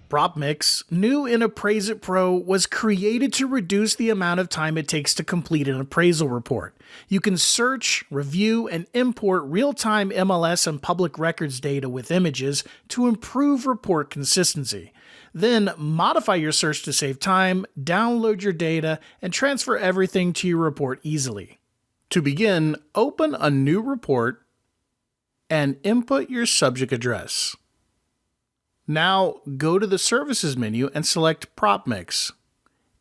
PropMix, new in Appraise It Pro, was created to reduce the amount of time it takes to complete an appraisal report. You can search, review, and import real-time MLS and public records data with images to improve report consistency. Then modify your search to save time, download your data, and transfer everything to your report easily. To begin, open a new report and input your subject address. Now, go to the Services menu and select PropMix.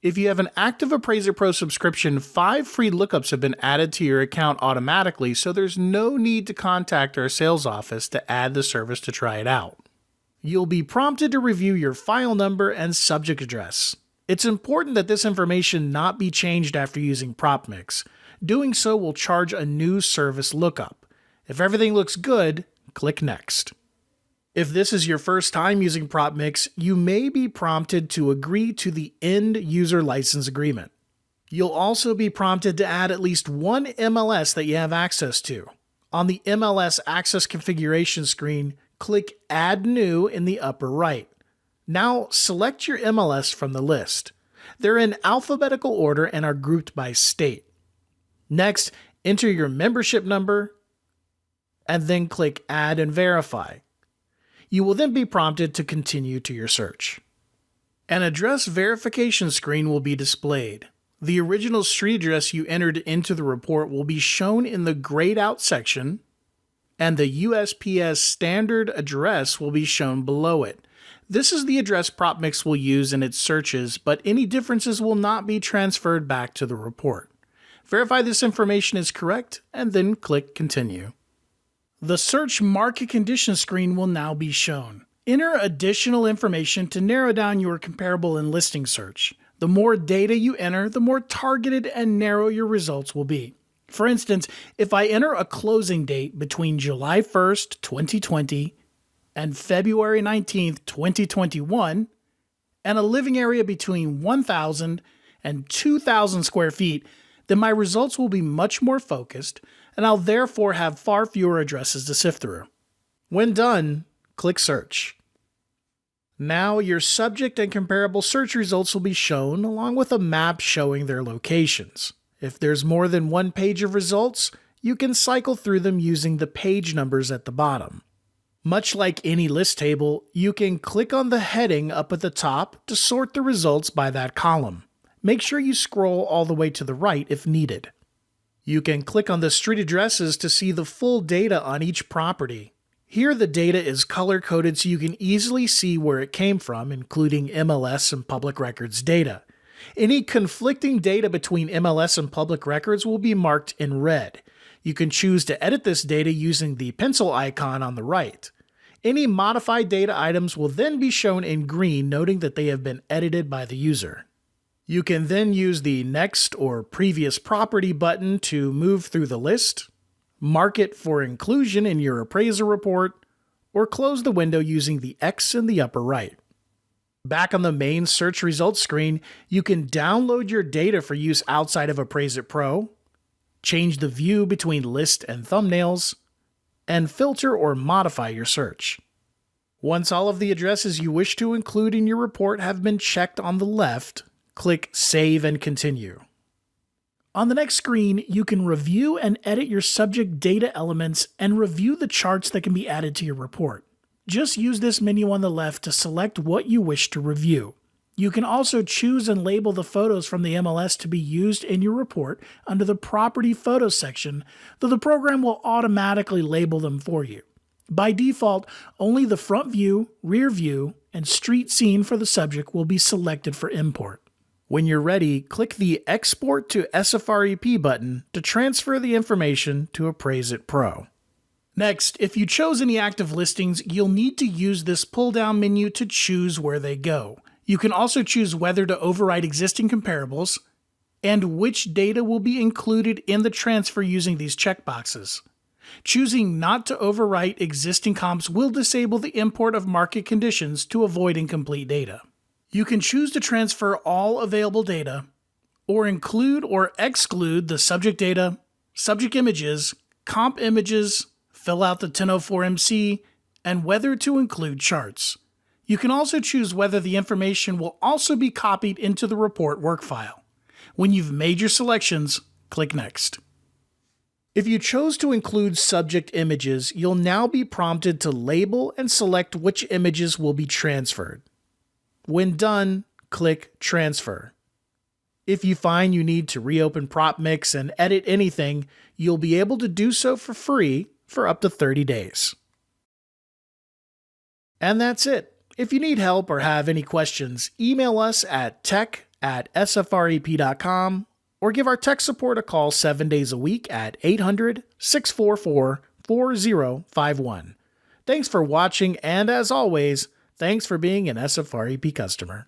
If you have an active Appraise It Pro subscription, 5 free lookups have been added to your account automatically, so there's no need to contact our sales office to add the service to try it out. You'll be prompted to review your file number and subject address. It's important that this information not be changed after using PropMix. Doing so will charge a new service lookup. If everything looks good, click Next. If this is your first time using PropMix, you may be prompted to agree to the End User License Agreement. You'll also be prompted to add at least one MLS that you have access to. On the MLS Access Configuration screen, click Add New in the upper right. Now select your MLS from the list. They're in alphabetical order and are grouped by state. Next, enter your membership number and then click Add and Verify. You will then be prompted to continue to your search. An address verification screen will be displayed. The original street address you entered into the report will be shown in the grayed out section, and the USPS standard address will be shown below it. This is the address PropMix will use in its searches, but any differences will not be transferred back to the report. Verify this information is correct, and then click Continue. The Search Market Conditions screen will now be shown. Enter additional information to narrow down your comparable and listing search. The more data you enter, the more targeted and narrow your results will be. For instance, if I enter a closing date between July 1st, 2020 and February 19th, 2021, and a living area between 1,000 and 2,000 square feet, then my results will be much more focused, and I'll therefore have far fewer addresses to sift through. When done, click Search. Now your subject and comparable search results will be shown along with a map showing their locations. If there's more than one page of results, you can cycle through them using the page numbers at the bottom. Much like any list table, you can click on the heading up at the top to sort the results by that column. Make sure you scroll all the way to the right if needed. You can click on the street addresses to see the full data on each property. Here the data is color-coded so you can easily see where it came from, including MLS and public records data. Any conflicting data between MLS and public records will be marked in red. You can choose to edit this data using the pencil icon on the right. Any modified data items will then be shown in green, noting that they have been edited by the user. You can then use the Next or Previous Property button to move through the list, mark it for inclusion in your appraisal report, or close the window using the X in the upper right. Back on the main search results screen, you can download your data for use outside of Appraise It Pro, change the view between list and thumbnails, and filter or modify your search. Once all of the addresses you wish to include in your report have been checked on the left, click Save and Continue. On the next screen, you can review and edit your subject data elements and review the charts that can be added to your report. Just use this menu on the left to select what you wish to review. You can also choose and label the photos from the MLS to be used in your report under the Property Photos section, though the program will automatically label them for you. By default, only the front view, rear view, and street scene for the subject will be selected for import. When you're ready, click the Export to SFREP button to transfer the information to Appraise It Pro. Next, if you chose any active listings, you'll need to use this pull-down menu to choose where they go. You can also choose whether to override existing comparables and which data will be included in the transfer using these checkboxes. Choosing not to overwrite existing comps will disable the import of market conditions to avoid incomplete data. You can choose to transfer all available data, or include or exclude the subject data, subject images, comp images, fill out the 1004 MC, and whether to include charts. You can also choose whether the information will also be copied into the report work file. When you've made your selections, click Next. If you chose to include subject images, you'll now be prompted to label and select which images will be transferred. When done, click Transfer. If you find you need to reopen PropMix and edit anything, you'll be able to do so for free for up to 30 days. And that's it. If you need help or have any questions, email us at tech@sfrep.com or give our tech support a call 7 days a week at 800-644-4051. Thanks for watching, and as always, thanks for being an SFREP customer.